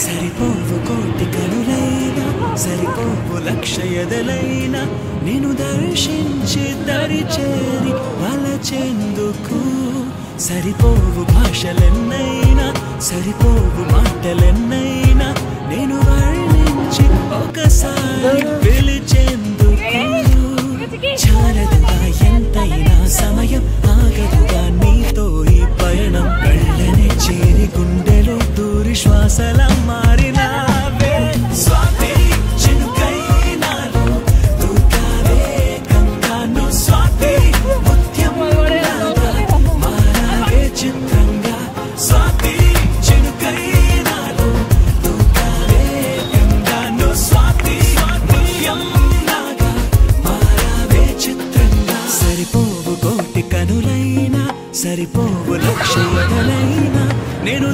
సరిపోవు కోటి కనులైనా సరిపోవు లక్ష ఎదలైనా నిన్ను దర్శించి దరి చేరి వలచెందుకు సరిపోవు భాషలెన్నైనా సరిపోవు మాటలెన్నైనా నేను వర్ణించి ఒకసారి పిలిచేందుకు చాలదుగా ఎంతైనా సమయం ఆగదుగా నీతో ఈ పయనం కళ్ళనే చేరి గుండెలో దూరి శ్వాసల మారినావే స్వాతి చినుకైనాలో దూకావే గంగాను స్వాతి ముత్యం మారావే చిత్రంగా స్వాతి చినుకైనాలో దూకావే గంగాను స్వాతి ముత్యం లాగా మారావే చిత్రంగా సరిపోవు కోటి కనులైనా సరిపోవు లక్ష ఎదలైనా నేను